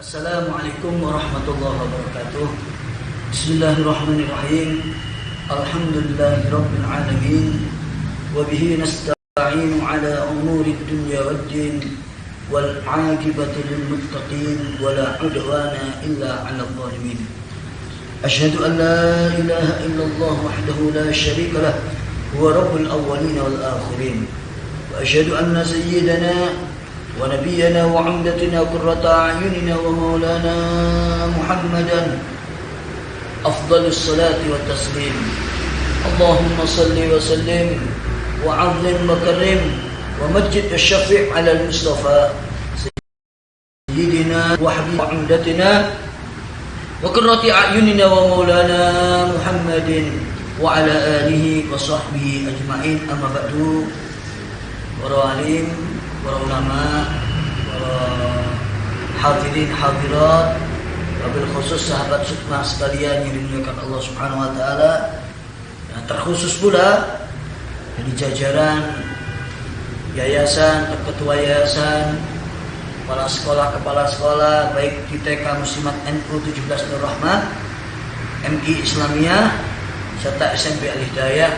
Assalamualaikum warahmatullahi wabarakatuh. Bismillahirrahmanirrahim. Alhamdulillahirabbil alamin. Wa bihi nasta'inu ala umuri dunya waddin. Wal 'aqibatu lil muttaqin wa la 'udwana illa 'alal zalimin. Asyhadu an la ilaha illallah wahdahu la syarika lah, huwa rabbul awwalin wal akhirin. Wa asyhadu anna sayyidana ونبينا وعمدتنا قرة أعيننا ومولانا محمدا أفضل الصلاة والتسليم. اللهم صل وسلم وعظم وكرم ومجد الشفيع على المصطفى سيدنا وحبيب عمدتنا وقرة أعيننا ومولانا محمد وعلى آله وصحبه أجمعين. أما بعد، para alim, para ulama, para hadirin hadirat, wabil khusus sahabat sukma sekalian yang dimuliakan Allah Subhanahu wa taala. Terkhusus pula dari jajaran yayasan, ketua yayasan, kepala sekolah baik di TK Muslimat NU 17 Nur Rahmah, MI Islamiyah serta SMP Al Hidayah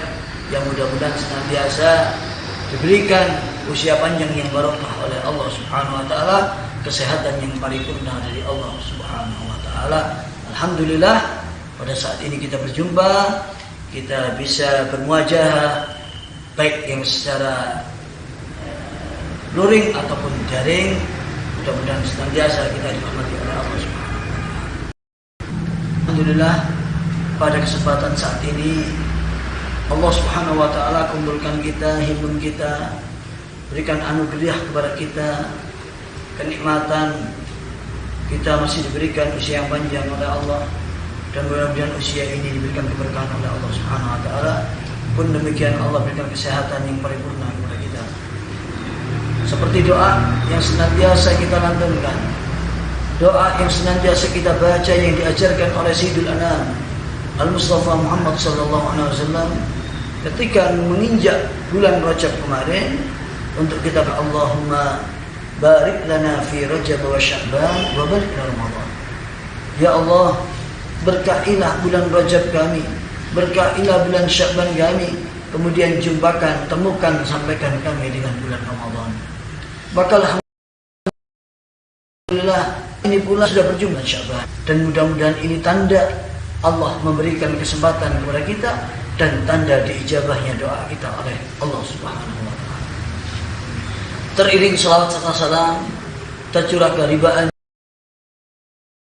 yang mudah-mudahan senantiasa diberikan usia panjang yang barokah oleh Allah Subhanahu wa taala, kesehatan yang paripurna dari Allah Subhanahu wa taala. Alhamdulillah, pada saat ini kita berjumpa, kita bisa bermuajahah baik yang secara luring ataupun daring. Mudah-mudahan senantiasa kita dirahmati oleh Allah Subhanahu wa taala. Alhamdulillah, pada kesempatan saat ini Allah Subhanahu wa taala kumpulkan kita, himpun kita, berikan anugerah kepada kita, kenikmatan kita masih diberikan usia yang panjang oleh Allah, dan mudah-mudahan usia ini diberikan keberkahan oleh Allah Subhanahu wa taala. Pun demikian Allah berikan kesehatan yang paripurna kepada kita. Seperti doa yang senantiasa kita lantunkan, doa yang senantiasa kita baca yang diajarkan oleh Sayyidul Anam Al-Mustafa Muhammad sallallahu alaihi wasallam ketika menginjak bulan Rajab kemarin, untuk kita Allahumma barik lana fi Rajab wa Sya'ban wa barik lana Ramadan. Ya Allah, berkahilah bulan Rajab kami, berkahilah bulan Sya'ban kami, kemudian temukan, sampaikan kami dengan bulan Ramadan. Maka alhamdulillah ini pula sudah berjumlah Sya'ban, dan mudah-mudahan ini tanda Allah memberikan kesempatan kepada kita dan tanda diijabahnya doa kita oleh Allah Subhanahu wa taala. Teriring selawat serta salam tercurah keribaan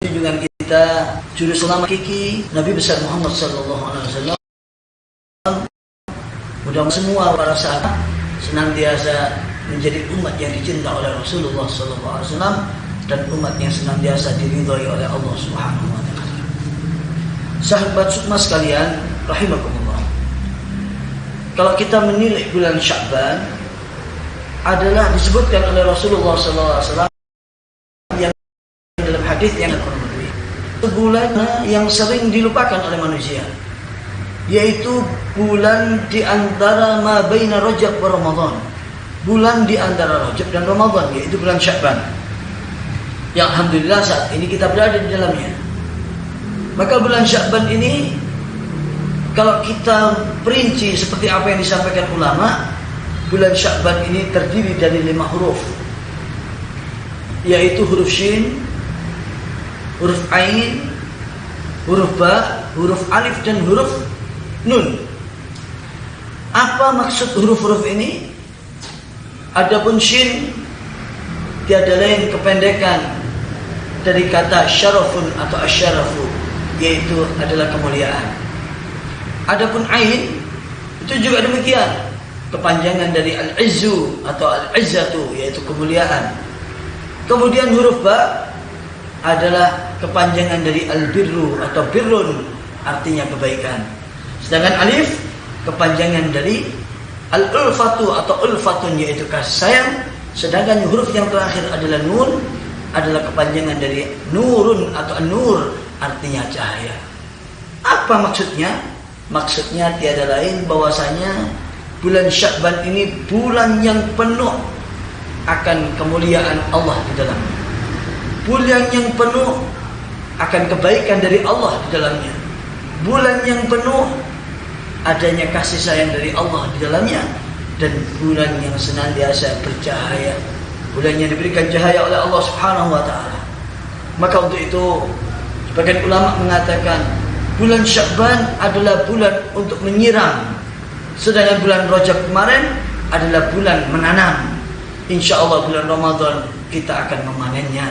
junjungan kita juru selamat kiki Nabi besar Muhammad sallallahu alaihi wasallam. Mudah-mudahan semua para sahabat senantiasa menjadi umat yang dicinta oleh Rasulullah sallallahu alaihi wasallam dan umat yang senantiasa diridhai oleh Allah Subhanahu wa taala. Sahabat sukma sekalian, rahimakumullah. Kalau kita menilai bulan Sya'ban, adalah disebutkan oleh Rasulullah SAW yang dalam hadis yang terkenal, bulan yang sering dilupakan oleh manusia, yaitu bulan di antara ma baina Rajab wa Ramadan, bulan di antara Rajab dan Ramadan, yaitu bulan Sya'ban, yang alhamdulillah saat ini kita berada di dalamnya. Maka bulan Sya'ban ini, kalau kita perinci seperti apa yang disampaikan ulama, bulan Sya'ban ini terdiri dari 5 huruf, yaitu huruf Shin, huruf Ain, huruf Ba, huruf Alif, dan huruf Nun. Apa maksud huruf-huruf ini? Adapun Shin tiada lain kependekan dari kata syarafun atau asyarafu, yaitu adalah kemuliaan. Adapun Ain itu juga demikian, kepanjangan dari al-izzu atau al-izzatu, yaitu kemuliaan. Kemudian huruf Ba adalah kepanjangan dari al-birru atau birrun, artinya kebaikan. Sedangkan Alif kepanjangan dari al-ulfatu atau ulfatun, yaitu kasih sayang. Sedangkan huruf yang terakhir adalah Nun, adalah kepanjangan dari nurun atau an-nur, artinya cahaya. Apa maksudnya? Maksudnya tiada lain bahwasanya bulan Sya'ban ini bulan yang penuh akan kemuliaan Allah di dalamnya. bulan yang penuh akan kebaikan dari Allah di dalamnya, bulan yang penuh adanya kasih sayang dari Allah di dalamnya, dan bulan yang senantiasa bercahaya, bulan yang diberikan cahaya oleh Allah Subhanahu wa taala. Maka untuk itu sebagian ulama mengatakan bulan Sya'ban adalah bulan untuk menyiram, sedangkan bulan Rajab kemarin adalah bulan menanam. Insya Allah bulan Ramadan kita akan memanennya.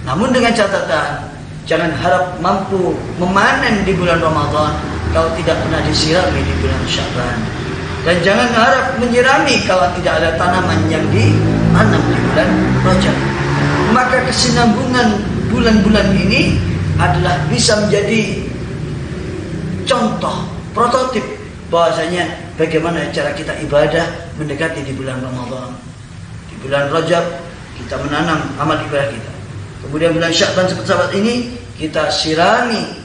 Namun dengan catatan, jangan harap mampu memanen di bulan Ramadan kalau tidak pernah disirami di bulan Sya'ban. Dan jangan harap menyirami kalau tidak ada tanaman yang ditanam di bulan Rajab. Maka kesinambungan bulan-bulan ini adalah bisa menjadi contoh, prototip bahwasanya bagaimana cara kita ibadah mendekati di bulan Ramadan. Di bulan Rajab kita menanam amal ibadah kita. Kemudian bulan Sya'ban seperti sahabat ini kita sirami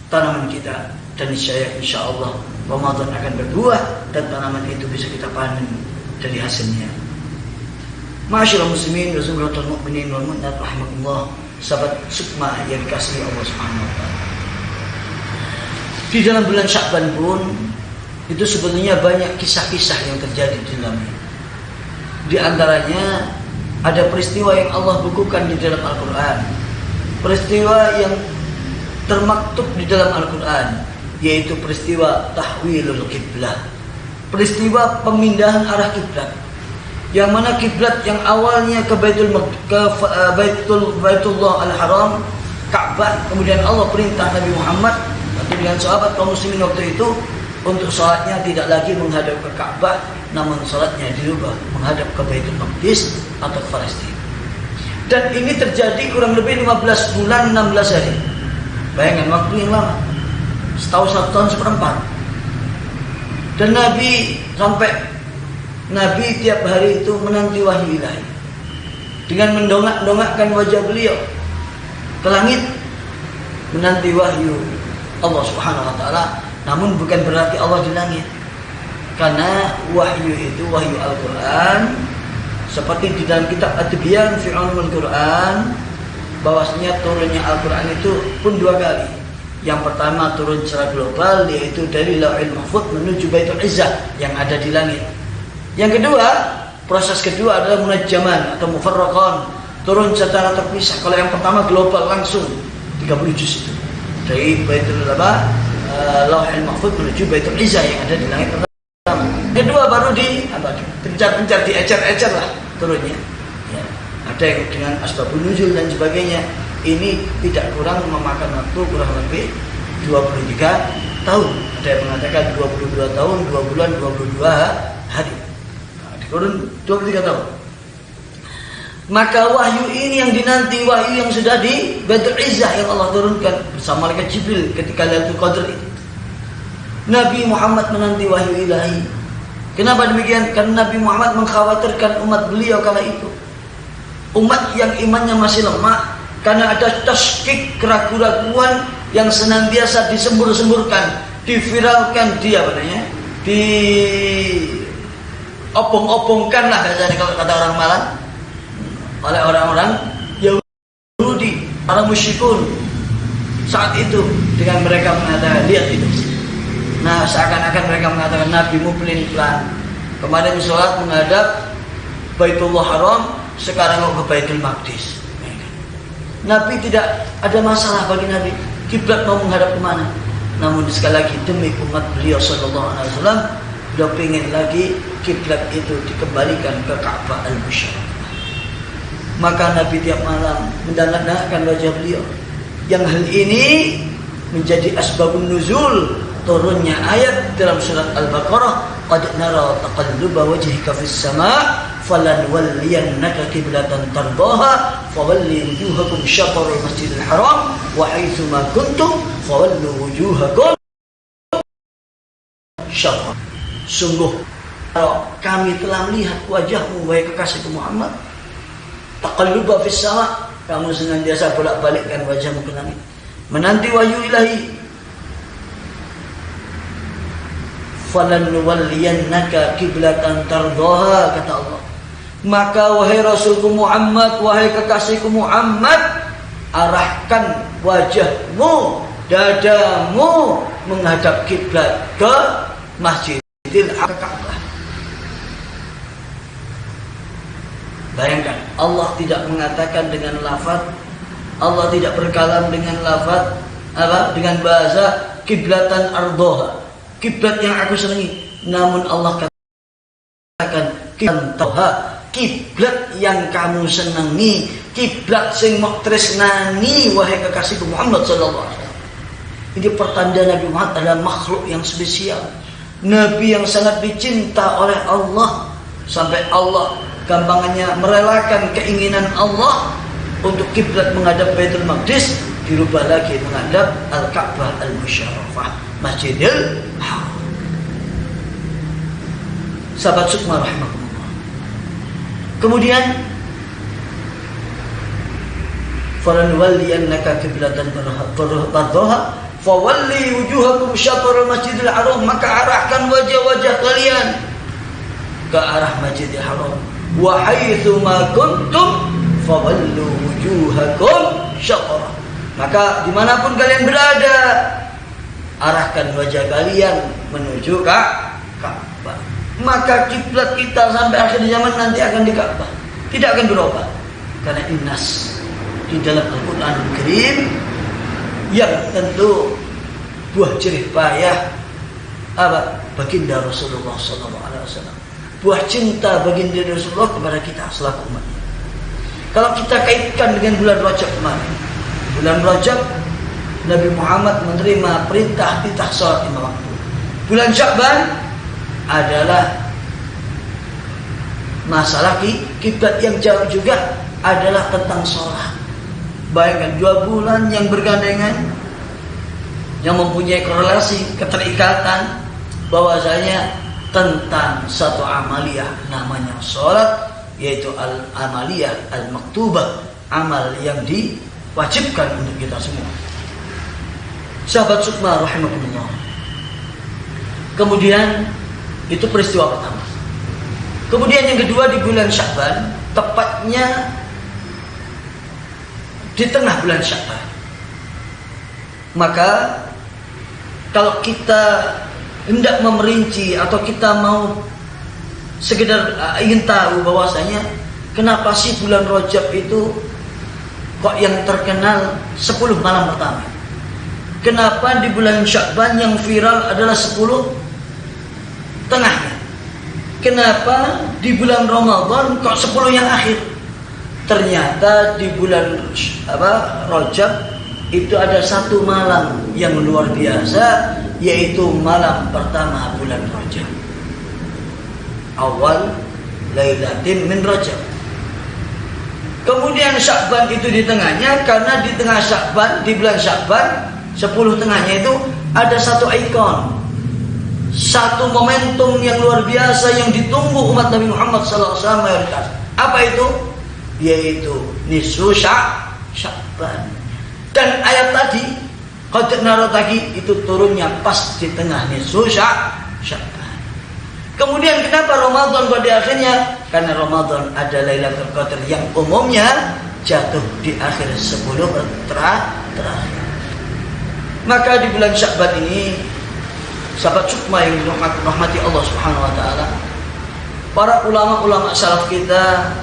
tanaman kita, dan insya Allah Ramadan akan berbuah dan tanaman itu bisa kita panen dari hasilnya. Ma'asyiral muslimin wa zumratul mu'minin wal mu'minat rahimakumullah, sahabat sukma yang dikasihi Allah Subhanahu wa taala. Di dalam bulan Sya'ban pun itu sebenarnya banyak kisah-kisah yang terjadi di dalamnya. Di antaranya ada peristiwa yang Allah bukukan di dalam Al-Quran, peristiwa yang termaktub di dalam Al-Quran, yaitu peristiwa tahwilul kiblat, peristiwa pemindahan arah kiblat, yang mana kiblat yang awalnya ke Baitullah Al-Haram, Ka'bah, kemudian Allah perintah Nabi Muhammad atau dengan sahabat kaum muslimin waktu itu untuk sholatnya tidak lagi menghadap ke Ka'bah, namun sholatnya dirubah menghadap ke Baitul Maqdis atau Palestina. Dan ini terjadi kurang lebih 15 bulan 16 hari. Bayangkan waktu yang lama, setahun 1 tahun seperempat. Dan Nabi tiap hari itu menanti wahyu ilahi dengan mendongak-dongakkan wajah beliau ke langit, menanti wahyu Allah Subhanahu wa taala. Namun bukan berarti Allah di langit, karena wahyu itu wahyu Al-Quran, seperti di dalam kitab At-Tibyan fi Ulumul Quran, bahwasanya turunnya Al-Quran itu pun 2 kali. Yang pertama turun secara global, yaitu dari Lauhul Mahfuz menuju Baitul Izzah yang ada di langit. Yang kedua, proses kedua adalah munajjaman atau mufarraqan, turun secara terpisah. Kalau yang pertama global langsung 30 juz itu dari Baitul Lauhul Mahfuz menuju Baitul Izzah yang ada di langit pertama. Kedua baru pencar-pencar, diecer-ecer lah turunnya. Ya. Ada yang dengan asbabun nuzul dan sebagainya. Ini tidak kurang memakan waktu kurang lebih 23 tahun. Ada yang mengatakan 22 tahun, 2 bulan, 22 hari. Nah, dikurun 23 tahun. Maka wahyu ini yang dinanti, wahyu yang sudah di Baitul Izzah yang Allah turunkan bersama malaikat Jibril ketika Lailatul Qadar itu. Nabi Muhammad menanti wahyu ilahi. Kenapa demikian? Karena Nabi Muhammad mengkhawatirkan umat beliau kala itu, umat yang imannya masih lemah, karena ada taskik, keraguan-keraguan yang senantiasa disembur-semburkan, diviralkan, diopong-opongkan lah biasanya kalau kata orang Malang, oleh orang-orang Yahudi, para musyrikun saat itu, dengan mereka mengatakan, lihat itu. Nah, seakan-akan mereka mengatakan Nabi pelin-pelan, kemarin sholat menghadap Baitullah Haram, sekarang mau ke Baitul Maqdis. Nabi tidak ada masalah bagi Nabi, kiblat mau menghadap kemana. Namun sekali lagi demi umat beliau Sallallahu Alaihi Wasallam, beliau ingin lagi kiblat itu dikembalikan ke Ka'bah Al-Musyarrafah. Maka Nabi tiap malam mendanak-danakkan wajah beliau. Yang hal ini menjadi asbabun nuzul turunnya ayat dalam surat Al-Baqarah, qad nara taqalluba wajhika fis sama' falanwalliyannaka qiblatan tardaha fawalli wujuhakum syatrul masjidil haram wa haitsu ma kuntum fawallu wujuhakum syatr. Sungguh kami telah melihat wajahmu wahai kekasihku Muhammad, taqalluba fis sama', kamu senantiasa bolak-balikkan wajahmu ke langit menanti wahyu ilahi. Falanwalliyannaka qiblatan tardaha, kata Allah. Maka wahai Rasulku Muhammad, wahai kekasihku Muhammad, arahkan wajahmu, dadamu menghadap kiblat ke Masjidil Aqsa. Bayangkan, Allah tidak mengatakan dengan lafaz, Allah tidak berkalam dengan lafaz dengan bahasa kiblatan ardoha, kiblat yang aku senangi. Namun Allah katakan kiblat yang kamu senangi, kiblat sing mok tresnani wahai kekasihku Muhammad sallallahu alaihi wasallam. Ini pertanda Nabi Muhammad adalah makhluk yang spesial, nabi yang sangat dicinta oleh Allah, sampai Allah gampangannya merelakan keinginan Allah untuk kiblat menghadap Baitul Maqdis dirubah lagi menghadap Al-Ka'bah Al-Musyarrafah, Masjidil Haram. Sahabat Sukma rahimahumullah. Kemudian falanwalliyannaka qiblatan tardhaha fawalli wujuhakum syatral Masjidil Haram, maka arahkan wajah-wajah kalian ke arah Masjidil Haram. Wa haitsu ma kuntum fawallu wujuhakum syatra, maka dimanapun kalian berada, arahkan wajah kalian menuju ke Ka'bah. Maka kiblat kita sampai akhir zaman nanti akan di Ka'bah, tidak akan berubah, karena innas di dalam Al-Quran Al-Karim yang tentu buah jerih payah baginda Rasulullah SAW, buah cinta baginda Rasulullah kepada kita selaku umatnya. Kalau kita kaitkan dengan bulan Rajab kemarin, bulan Rajab Nabi Muhammad menerima perintah sholat 5 waktu. Bulan Sya'ban adalah masalah kiblat yang jauh juga adalah tentang sholat. Bayangkan 2 bulan yang bergandengan, yang mempunyai korelasi, keterikatan bahwasanya tentang satu amaliyah namanya sholat, yaitu al-amaliyah al-maktubah, amal yang diwajibkan untuk kita semua. Sahabat Sukma rahimahullah. Kemudian itu peristiwa pertama. Kemudian yang kedua di bulan Sya'ban, tepatnya di tengah bulan Sya'ban. Maka kalau kita hendak memerinci atau kita mau sekedar ingin tahu bahwasanya kenapa sih bulan Rajab itu kok yang terkenal 10 malam pertama? Kenapa di bulan Sya'ban yang viral adalah 10 tengahnya? Kenapa di bulan Ramadan kok 10 yang akhir? Ternyata di bulan Rajab itu ada satu malam yang luar biasa, yaitu malam pertama bulan Rajab. Awal lailatin min Rajab. Kemudian Sya'ban itu di tengahnya, karena di tengah Sya'ban, di bulan Sya'ban 10 tengahnya itu ada satu ikon, satu momentum yang luar biasa yang ditunggu umat Nabi Muhammad SAW mayoritas. Apa itu? Yaitu nisfu Sya'ban. Dan ayat tadi qad nara tadi itu turunnya pas di tengah nisfu Sya'ban. Kemudian kenapa Ramadan pada akhirnya? Karena Ramadan ada Lailatul Qadar yang umumnya jatuh di akhir 10 terakhir. Maka di bulan Sya'ban ini, sahabat Sukma yang dirahmati Allah Subhanahu wa taala, para ulama-ulama salaf kita,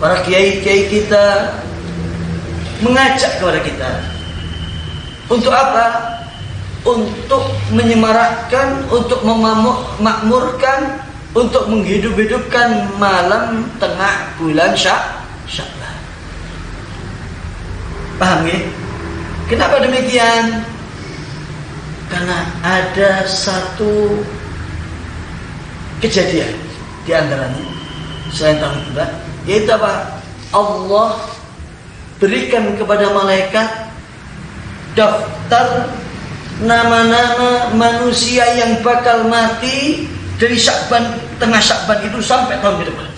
para kiai-kiai kita mengajak kepada kita untuk apa? Untuk menyemarakkan, untuk memakmurkan, untuk menghidup-hidupkan malam tengah bulan Sya'ban. Paham ya? Kenapa demikian? Karena ada satu kejadian di antaranya selain tahun, yaitu apa? Allah berikan kepada malaikat daftar nama-nama manusia yang bakal mati dari Sya'ban, tengah Sya'ban itu sampai tahun ke depan.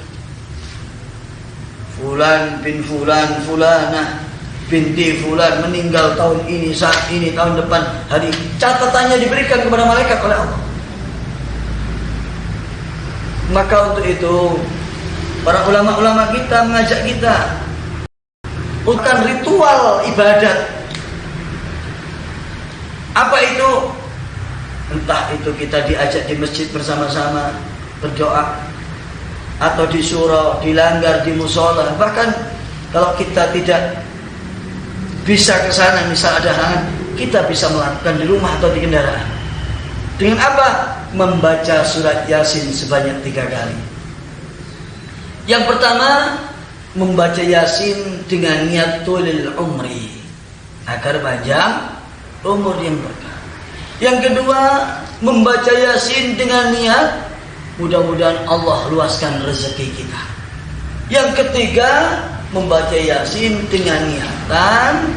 Fulan bin Fulan, Fulanah binti Fulan meninggal tahun ini, saat ini, tahun depan, hari. Catatannya diberikan kepada malaikat oleh Allah. Maka untuk itu para ulama-ulama kita mengajak kita bukan ritual ibadat. Apa itu? Entah itu kita diajak di masjid bersama-sama berdoa, atau di surau, di langgar, di musola. Bahkan kalau kita tidak bisa ke sana, misal ada halangan, kita bisa melakukan di rumah atau di kendaraan. Dengan apa? Membaca surat Yasin sebanyak 3 kali. Yang pertama, membaca Yasin dengan niat tulil umri, agar panjang umur yang berkah. Yang kedua, membaca Yasin dengan niat mudah-mudahan Allah luaskan rezeki kita. Yang ketiga, membaca Yasin dengan niatan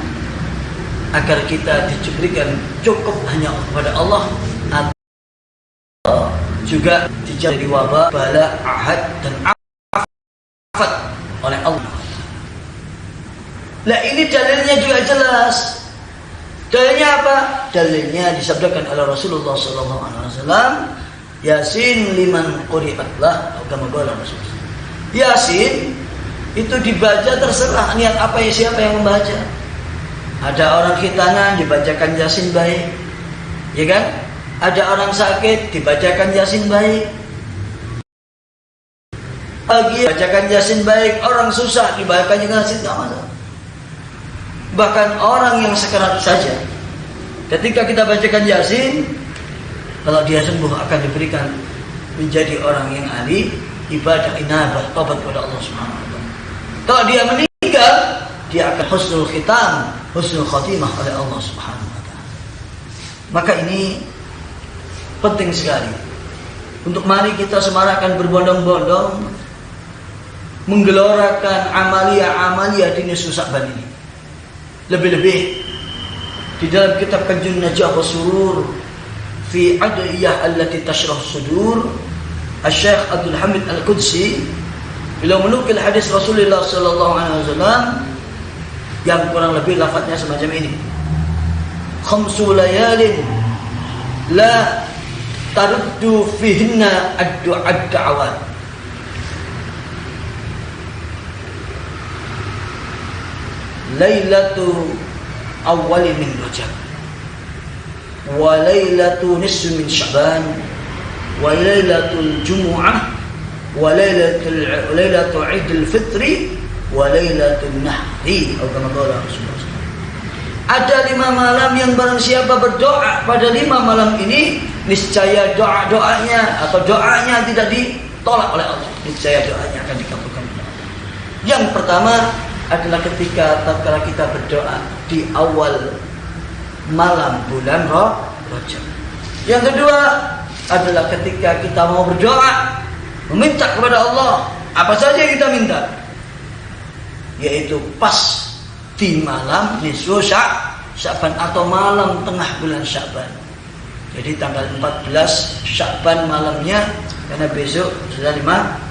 agar kita diberikan cukup hanya kepada Allah, atau juga dijauhi dari wabah, bala, ahad, dan afat oleh Allah. Nah, ini dalilnya juga jelas. Dalilnya apa? Dalilnya disabdakan oleh Rasulullah SAW, Yasin liman quri'at lah, atau kama qala Rasulullah. Yasin itu dibaca terserah niat apa ya, siapa yang membaca. Ada orang khitanan dibacakan Yasin baik, ya kan? Ada orang sakit dibacakan Yasin baik. Lagi bacakan Yasin baik, orang susah dibacakan Yasin, enggak masalah. Bahkan orang yang sekarat saja, ketika kita bacakan Yasin, kalau dia sembuh akan diberikan menjadi orang yang ahli ibadah, inabah, tobat kepada Allah Subhanahu wa taala. Kalau dia meninggal, dia akan husnul khitam, husnul khatimah oleh Allah Subhanahu wa taala. Maka ini penting sekali untuk mari kita semarakkan berbondong-bondong menggelorakan amalia-amalia di nisfu Sya'ban ini. Lebih-lebih di dalam kitab Kanjun Najah wa Surur fi adiyah allati tashrah sudur, Syekh Abdul Hamid Al-Qudsi beliau menukil hadis Rasulullah sallallahu alaihi wasallam yang kurang lebih lafadznya semacam ini. Khamsu layalin la taruddu fihinna ad-da'awat. Lailatu awwali min Rajab, wa lailatu nisfi min Sya'ban, wa lailatul Jumu'ah, wa lailatul Idul Fitri, wa lailatul Nahri, atau kama qala Rasulullah. Ada 5 malam yang barang siapa berdoa pada 5 malam ini, niscaya doa-doanya atau doanya tidak ditolak oleh Allah. Niscaya doanya akan dikabulkan oleh Allah. Yang pertama adalah ketika tatkala kita berdoa di awal malam bulan Rajab. Yang kedua adalah ketika kita mau berdoa meminta kepada Allah, apa saja yang kita minta, yaitu pas di malam nisfu Sya'ban atau malam tengah bulan Sya'ban. Jadi tanggal 14 Sya'ban malamnya, karena besok sudah 15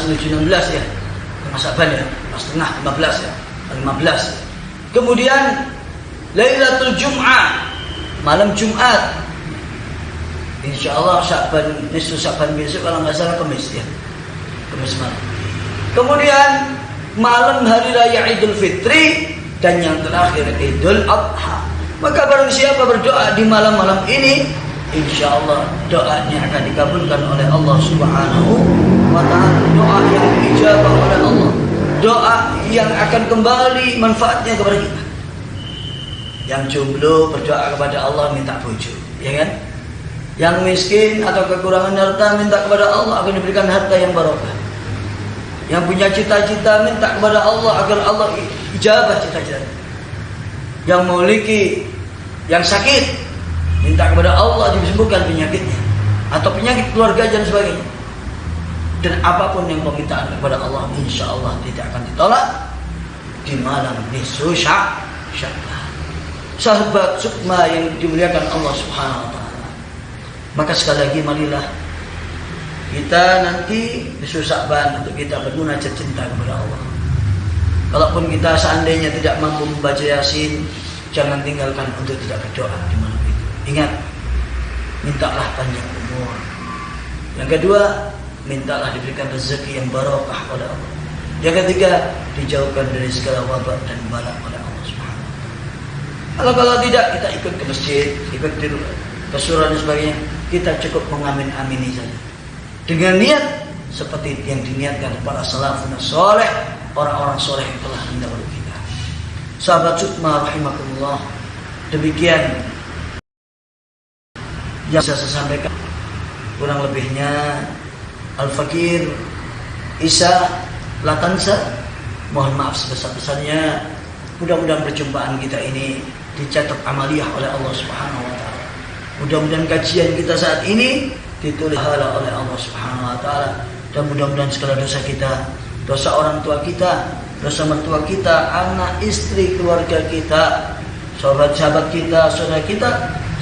menuju 16 ya, tengah Sya'ban ya, pas tengah 15 ya, 15. Kemudian Lailatul Jum'ah, malam Jumat. Insyaallah Sya'ban, nisfu Sya'ban besok kalau nggak salah Kamis ya, Kamis malam. Kemudian malam hari raya Idul Fitri, dan yang terakhir Idul Adha. Maka barang siapa berdoa di malam-malam ini, insyaallah doanya akan dikabulkan oleh Allah Subhanahu wa ta'ala. Doa yang dijabah oleh Allah, doa yang akan kembali manfaatnya kepada kita. Yang jomblo berdoa kepada Allah minta bojo, ya kan? Yang miskin atau kekurangan harta minta kepada Allah akan diberikan harta yang barokah. Yang punya cita-cita minta kepada Allah agar Allah ijabah cita-cita. Yang memiliki, yang sakit minta kepada Allah disembuhkan penyakitnya atau penyakit keluarga dan sebagainya. Dan apapun yang permintaan kepada Allah, insya Allah tidak akan ditolak di malam nisfu Sya'ban. Sahabat sukma yang dimuliakan Allah Subhanahu wa ta'ala. Maka sekali lagi marilah kita nanti nisfu Sya'ban untuk kita bermunajat cinta kepada Allah. Kalaupun kita seandainya tidak mampu membaca Yasin, jangan tinggalkan untuk tidak berdoa di malam itu. Ingat, mintalah panjang umur. Yang kedua, mintalah diberikan rezeki yang barokah oleh Allah. Yang ketiga, dijauhkan dari segala wabak dan bala oleh Allah Subhanahu wa taala. Kalau tidak, kita ikut ke masjid, ikut ke surah dan sebagainya, kita cukup mengamin-amini saja. Dengan niat seperti yang diniatkan para salafun saleh, orang-orang soleh yang telah mendahului kita. Sahabat Sukma rahimakumullah, demikian yang bisa saya sampaikan. Kurang lebihnya Al-Fakir Isa Latansa, mohon maaf sebesar-besarnya. Mudah-mudahan perjumpaan kita ini dicatat amaliyah oleh Allah Subhanahu wa taala. Mudah-mudahan kajian kita saat ini ditulis pahala oleh Allah Subhanahu wa taala, dan mudah-mudahan segala dosa kita, dosa orang tua kita, dosa mertua kita, anak, istri, keluarga kita, sahabat-sahabat kita, saudara kita,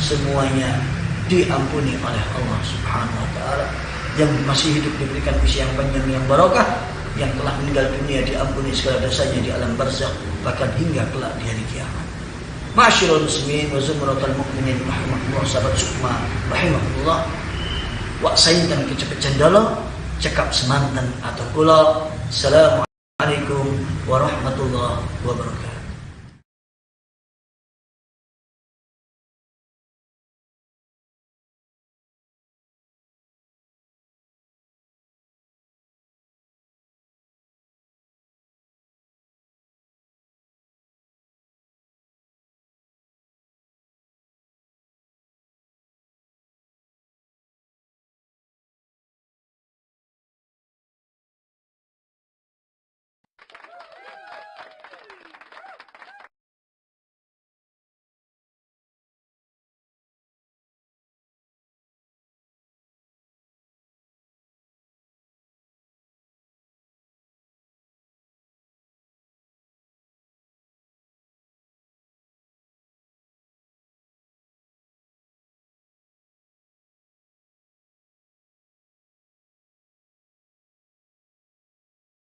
semuanya diampuni oleh Allah Subhanahu wa taala. Yang masih hidup diberikan usia yang panjang yang barokah, yang telah meninggal dunia diampuni segala dosanya di alam barzakh, bahkan hingga kelak di hari kiamat. Ma'asyiral muslimin wa zumratal mukminin rahimakumullah, sahabat Sukma rahimakumullah. Wak saintan kecepet dalo, cekap semantan atau kula. Assalamualaikum warahmatullahi wabarakatuh.